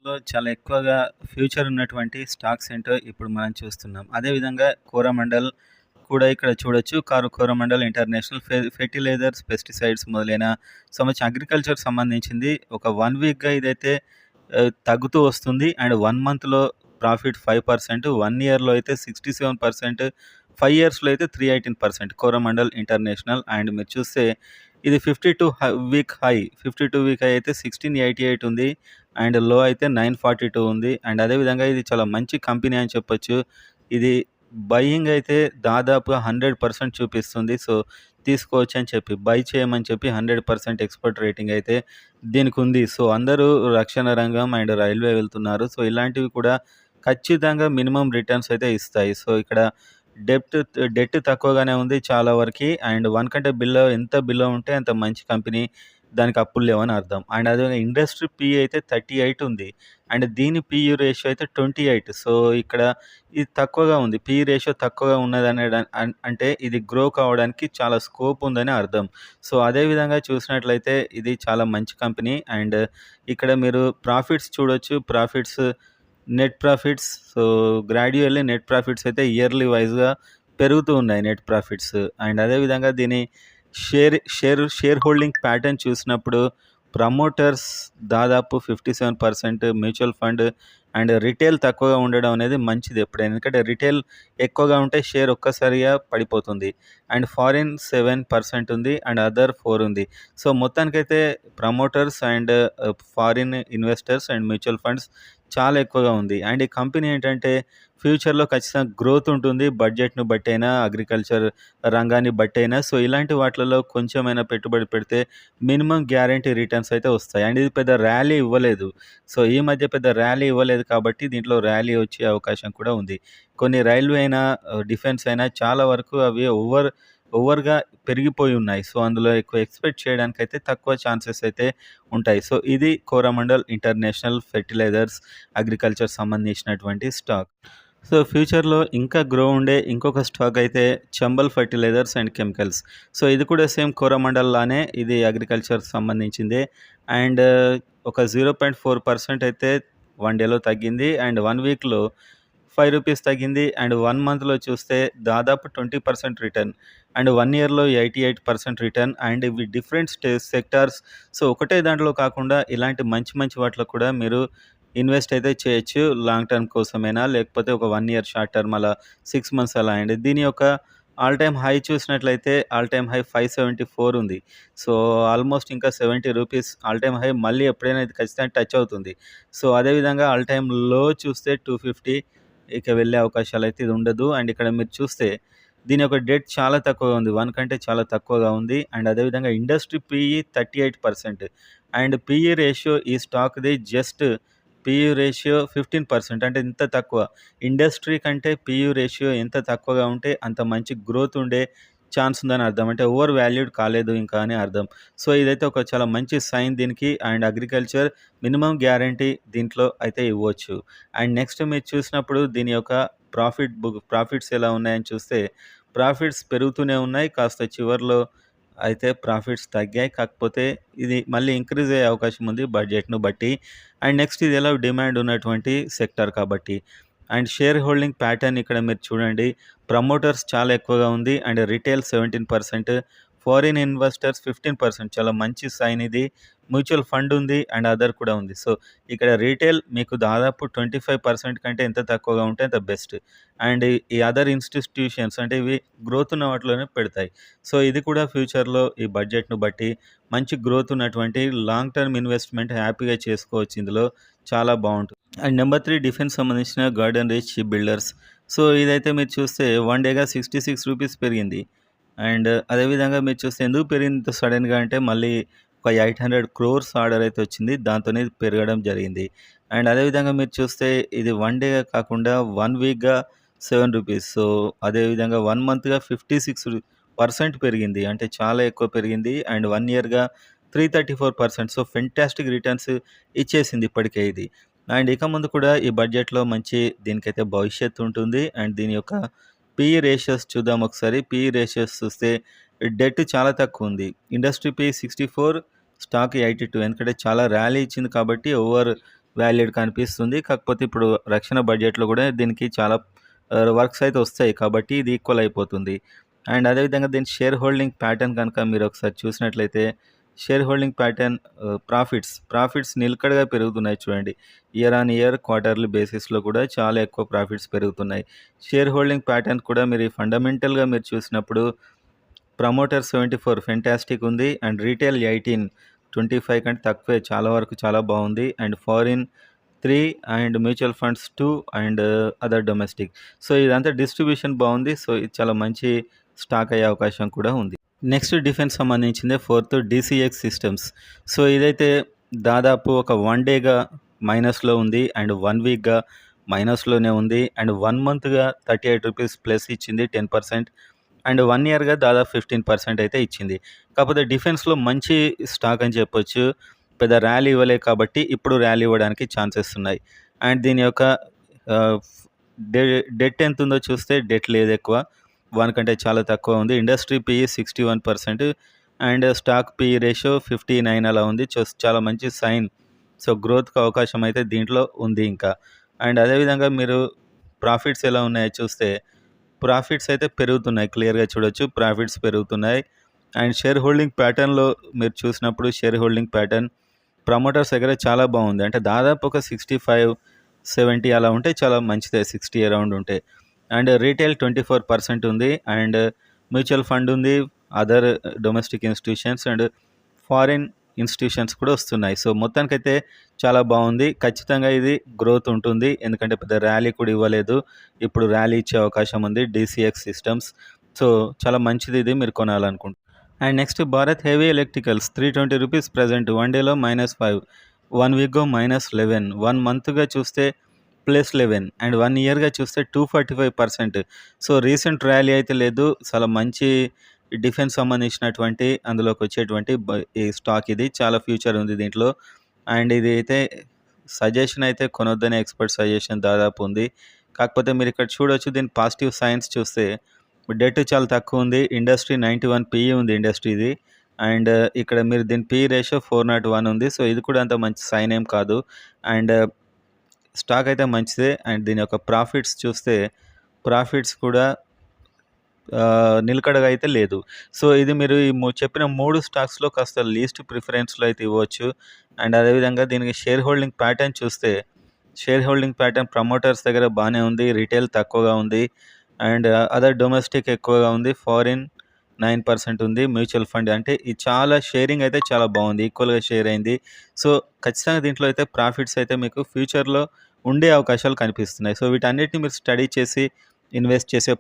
మార్కెట్‌లో చాలా ఎక్కువగా ఫ్యూచర్ ఉన్నటువంటి స్టాక్స్ ఏంటో ఇప్పుడు మనం చూస్తున్నాం. అదేవిధంగా కోరమండల్ కూడా ఇక్కడ చూడొచ్చు. కోరమండల్ ఇంటర్నేషనల్ ఫెర్టిలైజర్స్, పెస్టిసైడ్స్ మొదలైన అగ్రికల్చర్ సంబంధించింది ఒక 1 వీక్‌గా ఇదైతే తగ్గుతూ వస్తుంది. అండ్ 1 మంత్‌లో ప్రాఫిట్ 5%, 1 ఇయర్‌లో అయితే 67%, 5 ఇయర్స్‌లో అయితే 318% కోరమండల్ ఇంటర్నేషనల్. అండ్ మీరు చూస్తే ఇది 52 వీక్ హై. 52 వీక్ హై అయితే 1688 ఉంది. అండ్ లో అయితే 942 ఉంది. అండ్ అదేవిధంగా ఇది చాలా మంచి కంపెనీ అని చెప్పొచ్చు. ఇది బయింగ్ అయితే దాదాపుగా 100% చూపిస్తుంది. సో, తీసుకోవచ్చని చెప్పి, బై చేయమని చెప్పి 100% ఎక్స్‌పర్ట్ రేటింగ్ అయితే దీనికుంది. సో, అందరూ రక్షణ రంగం అండ్ రైల్వే వెళ్తున్నారు. సో, ఇలాంటివి కూడా ఖచ్చితంగా మినిమమ్ రిటర్న్స్ అయితే ఇస్తాయి. సో, ఇక్కడ డెప్ట్ డెట్ తక్కువగానే ఉంది చాలా వరకి. అండ్ 1 కంటే ఎంత బిలో ఉంటే అంత మంచి కంపెనీ. దానికి అప్పులు లేవని అర్థం. అండ్ అదేవిధంగా ఇండస్ట్రీ పీఈ అయితే 38 ఉంది. అండ్ దీని పీఈ రేషియో అయితే 28. సో, ఇక్కడ ఇది తక్కువగా ఉంది. పీఈ రేషియో తక్కువగా అంటే ఇది గ్రో కావడానికి చాలా స్కోప్ ఉందని అర్థం. సో, అదే విధంగా చూసినట్లయితే ఇది చాలా మంచి కంపెనీ. అండ్ ఇక్కడ మీరు ప్రాఫిట్స్ చూడొచ్చు. Net profits. So, గ్రాడ్యుయల్లీ net profits అయితే ఇయర్లీ వైస్‌గా పెరుగుతూ ఉన్నాయి నెట్ ప్రాఫిట్స్. అండ్ అదేవిధంగా దీని షేర్ హోల్డింగ్ ప్యాటర్న్ చూసినప్పుడు ప్రమోటర్స్ దాదాపు 57%, మ్యూచువల్ ఫండ్ అండ్ రిటైల్ తక్కువగా ఉండడం అనేది మంచిది ఎప్పుడైనా. ఎందుకంటే రిటైల్ ఎక్కువగా ఉంటే షేర్ ఒక్కసారిగా పడిపోతుంది. అండ్ ఫారిన్ 7% ఉంది. అండ్ అదర్ 4 ఉంది. సో, మొత్తానికైతే promoters and foreign investors and mutual funds చాలా ఎక్కువగా ఉంది. అండ్ ఈ కంపెనీ ఏంటంటే ఫ్యూచర్‌లో ఖచ్చితంగా గ్రోత్ ఉంటుంది. బడ్జెట్‌ను బట్టైనా, అగ్రికల్చర్ రంగాన్ని బట్టైనా. సో, ఇలాంటి వాటిలలో కొంచెమైనా పెట్టుబడి పెడితే మినిమమ్ గ్యారంటీ రిటర్న్స్ అయితే వస్తాయి. అండ్ ఇది పెద్ద ర్యాలీ ఇవ్వలేదు. సో, ఈ మధ్య పెద్ద ర్యాలీ ఇవ్వలేదు కాబట్టి దీంట్లో ర్యాలీ వచ్చే అవకాశం కూడా ఉంది. కొన్ని రైల్వే అయినా, డిఫెన్స్ అయినా చాలా వరకు అవి ఓవర్‌గా పెరిగిపోయి ఉన్నాయి. సో, అందులో ఎక్కువ ఎక్స్‌పెక్ట్ చేయడానికైతే తక్కువ ఛాన్సెస్ అయితే ఉంటాయి. సో, ఇది కోరమండల్ ఇంటర్నేషనల్ ఫెర్టిలైజర్స్, అగ్రికల్చర్ సంబంధించినటువంటి స్టాక్. సో, ఫ్యూచర్‌లో ఇంకా గ్రో ఉండే ఇంకొక స్టాక్ అయితే Chambal fertilizers and chemicals. So, ఇది కూడా సేమ్ కోరమండల్ లానే ఇది అగ్రికల్చర్ సంబంధించిందే. అండ్ ఒక 0.4% అయితే 1 డేలో తగ్గింది. అండ్ 1 వీక్‌లో రూ. 5 తగ్గింది. అండ్ 1 మంత్‌లో చూస్తే దాదాపు 20% రిటర్న్. అండ్ 1 ఇయర్‌లో 88% రిటర్న్. అండ్ ఇవి డిఫరెంట్ సెక్టార్స్. సో, ఒకటే దాంట్లో కాకుండా ఇలాంటి మంచి మంచి వాటిలో కూడా మీరు ఇన్వెస్ట్ అయితే చేయొచ్చు. లాంగ్ టర్మ్ కోసమైనా, లేకపోతే ఒక 1 ఇయర్ షార్ట్ టర్మ్ అలా 6 మంత్స్ అలా. అండ్ దీని యొక్క ఆల్ టైమ్ హై చూసినట్లయితే ఆల్ టైమ్ హై 574 ఉంది. సో, ఆల్మోస్ట్ ఇంకా రూ. 70 ఆల్ టైమ్ హై మళ్ళీ ఎప్పుడైనా ఇది ఖచ్చితంగా టచ్ అవుతుంది. సో, అదేవిధంగా ఆల్ టైమ్ లో చూస్తే 250 ఇక వెళ్ళే అవకాశాలైతే ఇది ఉండదు. అండ్ ఇక్కడ మీరు చూస్తే దీని యొక్క డెట్ చాలా తక్కువగా ఉంది. 1 కంటే చాలా తక్కువగా ఉంది. అండ్ అదేవిధంగా industry PE 38%. And PE ratio ఈ స్టాక్‌ది జస్ట్ పీయూ రేషియో 15%. అంటే ఇంత తక్కువ. ఇండస్ట్రీ కంటే పీయూ రేషియో ఎంత తక్కువగా ఉంటే అంత మంచి గ్రోత్ ఉండే ఛాన్స్ ఉందని అర్థం. అంటే ఓవర్ వాల్యూడ్ కాలేదు ఇంకా అని అర్థం. సో, ఇదైతే ఒక చాలా మంచి సైన్ దీనికి. అండ్ అగ్రికల్చర్ మినిమమ్ గ్యారంటీ దీంట్లో అయితే ఇవ్వచ్చు. అండ్ నెక్స్ట్ మీరు చూసినప్పుడు దీని యొక్క ప్రాఫిట్స్ ఎలా ఉన్నాయని చూస్తే ప్రాఫిట్స్ పెరుగుతూనే ఉన్నాయి. కాస్త చివర్లో అయితే ప్రాఫిట్స్ తగ్గాయి. కాకపోతే ఇది మళ్ళీ ఇంక్రీజ్ అయ్యే అవకాశం ఉంది బడ్జెట్‌ను బట్టి. అండ్ నెక్స్ట్ ఇది ఎలా డిమాండ్ ఉన్నటువంటి సెక్టార్ కాబట్టి. అండ్ షేర్ హోల్డింగ్ ప్యాటర్న్ ఇక్కడ మీరు చూడండి. ప్రమోటర్స్ చాలా ఎక్కువగా ఉంది. And retail 17%, foreign investors 15%. చాలా మంచి సైన్ ఇది. మ్యూచువల్ ఫండ్ ఉంది. అండ్ అదర్ కూడా ఉంది. సో, ఇక్కడ రీటైల్ మీకు దాదాపు 25% కంటే ఎంత తక్కువగా ఉంటే అంత బెస్ట్. అండ్ ఈ అదర్ ఇన్‌స్టిట్యూషన్స్ అంటే ఇవి గ్రోత్ ఉన్న వాటిలోనే పెడతాయి. సో, ఇది కూడా ఫ్యూచర్‌లో ఈ బడ్జెట్‌ను బట్టి మంచి గ్రోత్ ఉన్నటువంటి లాంగ్ టర్మ్ ఇన్వెస్ట్‌మెంట్ హ్యాపీగా చేసుకోవచ్చు ఇందులో. చాలా బావుంటుంది. అండ్ నెంబర్ 3 డిఫెన్స్ సంబంధించిన garden reach ship builders. So, ఇదైతే మీరు చూస్తే 1 డేగా రూ. 66 పెరిగింది. అండ్ అదేవిధంగా మీరు చూస్తే ఎందుకు పెరిగింది సడెన్‌గా అంటే మళ్ళీ ఒక 800 క్రోర్స్ ఆర్డర్ అయితే వచ్చింది. దాంతోనే ఇది పెరగడం జరిగింది. అండ్ అదేవిధంగా మీరు చూస్తే ఇది 1 డేగా కాకుండా 1 వీక్‌గా రూ. 7. సో, అదేవిధంగా 1 మంత్‌గా 56% పెరిగింది. అంటే చాలా ఎక్కువ పెరిగింది. అండ్ 1 ఇయర్‌గా 334%. సో, ఫెంటాస్టిక్ రిటర్న్స్ ఇచ్చేసింది ఇప్పటికే ఇది. అండ్ ఇక ముందు కూడా ఈ బడ్జెట్‌లో మంచి దీనికైతే భవిష్యత్తు ఉంటుంది. అండ్ దీని యొక్క పీఈ రేషియోస్ చూద్దాం ఒకసారి. పీఈ రేషియోస్ చూస్తే డెట్ చాలా తక్కువుంది. Industry PE 64, stock 82. ఎందుకంటే చాలా ర్యాలీ ఇచ్చింది కాబట్టి వాల్యూడ్ కనిపిస్తుంది. కాకపోతే ఇప్పుడు రక్షణ బడ్జెట్‌లో గూడా దీనికి చాలా వర్క్స్ అయితే వస్తాయి. కాబట్టి ఇది ఈక్వల్ అయిపోతుంది. అండ్ అదేవిధంగా దీని షేర్ హోల్డింగ్ ప్యాటర్న్ గనక మీరొకసారి చూసినట్లయితే షేర్ హోల్డింగ్ ప్యాటర్న్ ప్రాఫిట్స్ నిలకడగా పెరుగుతున్నాయి చూడండి. ఇయర్ ఆన్ ఇయర్, క్వార్టర్లీ బేసిస్‌లో కూడా చాలా ఎక్కువ ప్రాఫిట్స్ పెరుగుతున్నాయి. షేర్ హోల్డింగ్ ప్యాటర్న్ కూడా మీరు ఫండమెంటల్‌గా మీరు చూసినప్పుడు ప్రమోటర్ 74 ఫెంటాస్టిక్ ఉంది. అండ్ రీటైల్ 18, 25 కంటే తక్కువే, చాలా వరకు చాలా బాగుంది. And foreign 3 and mutual funds 2 and other domestic. So ఇదంతా డిస్ట్రిబ్యూషన్ బాగుంది. సో ఇది చాలా మంచి స్టాక్ అయ్యే అవకాశం కూడా ఉంది. నెక్స్ట్ డిఫెన్స్ సంబంధించిందే ఫోర్త్ డీసీఎక్స్ సిస్టమ్స్. సో ఇదైతే దాదాపు ఒక 1 డేగా మైనస్‌లో ఉంది. అండ్ 1 వీక్‌గా మైనస్‌లోనే ఉంది. అండ్ 1 మంత్‌గా ₹38 ప్లస్ ఇచ్చింది 10%. అండ్ 1 ఇయర్‌గా దాదాపు 15% అయితే ఇచ్చింది. కాకపోతే డిఫెన్స్‌లో మంచి స్టాక్ అని చెప్పొచ్చు. పెద్ద ర్యాలీ ఇవ్వలే కాబట్టి ఇప్పుడు ర్యాలీ ఇవ్వడానికి ఛాన్సెస్ ఉన్నాయి. అండ్ దీని యొక్క ఆహ్, డెట్ ఎంతుందో చూస్తే డెట్ లేదెక్కువ. 1 కంటే చాలా తక్కువ ఉంది. Industry PE 61% and stock PE ratio 59 అలా ఉంది. చాలా మంచి సైన్. సో గ్రోత్‌కి అవకాశం అయితే దీంట్లో ఉంది ఇంకా. అండ్ అదేవిధంగా మీరు ప్రాఫిట్స్ ఎలా ఉన్నాయో చూస్తే ప్రాఫిట్స్ అయితే పెరుగుతున్నాయి. క్లియర్‌గా చూడొచ్చు. ప్రాఫిట్స్ పెరుగుతున్నాయి. అండ్ షేర్ హోల్డింగ్ ప్యాటర్న్‌లో మీరు చూసినప్పుడు షేర్ హోల్డింగ్ ప్యాటర్న్ ప్రమోటర్స్ దగ్గర చాలా బాగుంది. అంటే దాదాపు ఒక 65, 70 అలా ఉంటే చాలా మంచిదే. 60 అరౌండ్ ఉంటే. అండ్ రీటైల్ 24% ఉంది. అండ్ మ్యూచువల్ ఫండ్ ఉంది. Other domestic institutions and foreign institutions కూడా వస్తున్నాయి. సో మొత్తానికైతే చాలా బాగుంది. ఖచ్చితంగా ఇది గ్రోత్ ఉంటుంది. ఎందుకంటే పెద్ద ర్యాలీ కూడా ఇవ్వలేదు. ఇప్పుడు ర్యాలీ ఇచ్చే అవకాశం ఉంది డీసీఎక్స్ సిస్టమ్స్. సో చాలా మంచిది, ఇది మీరు కొనాలనుకుంటే. And next Bharat heavy electricals ₹320 present. 1 డేలో -5, 1 వీక్‌గో -11, 1 మంత్‌గా చూస్తే +11 అండ్ 1 ఇయర్‌గా చూస్తే 245%. సో రీసెంట్ ర్యాలీ అయితే లేదు. చాలా మంచి డిఫెన్స్ సంబంధించినటువంటి అందులోకి వచ్చేటువంటి ఈ స్టాక్ ఇది. చాలా ఫ్యూచర్ ఉంది దీంట్లో. అండ్ ఇది అయితే సజెషన్ అయితే కొనొద్దనే ఎక్స్‌పర్ట్ సజెషన్ దాదాపు ఉంది. కాకపోతే మీరు ఇక్కడ చూడొచ్చు దీని పాజిటివ్ సైన్స్ చూస్తే డెట్ చాలా తక్కువ ఉంది. ఇండస్ట్రీ 91 పీఈ ఉంది ఇండస్ట్రీది. అండ్ ఇక్కడ మీరు దీని పీఈ రేషియో 401 ఉంది. సో ఇది కూడా అంత మంచి సైన్ ఏం కాదు. అండ్ స్టాక్ అయితే మంచిదే. అండ్ దీని యొక్క ప్రాఫిట్స్ చూస్తే ప్రాఫిట్స్ కూడా నిలకడగా అయితే లేదు. సో ఇది మీరు ఈ చెప్పిన 3 స్టాక్స్‌లో కాస్త లీస్ట్ ప్రిఫరెన్స్‌లో అయితే ఇవ్వచ్చు. అండ్ అదేవిధంగా దీనికి షేర్ హోల్డింగ్ ప్యాటర్న్ చూస్తే షేర్ హోల్డింగ్ ప్యాటర్న్ ప్రమోటర్స్ దగ్గర బానే ఉంది. రిటైల్ తక్కువగా ఉంది. అండ్ అదర్ డొమెస్టిక్ ఎక్కువగా ఉంది. ఫారిన్ 9% ఉంది. మ్యూచువల్ ఫండ్ అంటే ఇది చాలా షేరింగ్ అయితే చాలా బాగుంది. ఈక్వల్‌గా షేర్ అయింది. సో ఖచ్చితంగా దీంట్లో అయితే ప్రాఫిట్స్ అయితే మీకు ఫ్యూచర్‌లో ఉండే అవకాశాలు కనిపిస్తున్నాయి. సో వీటన్నిటిని మీరు స్టడీ చేసి ఇన్వెస్ట్ చేసే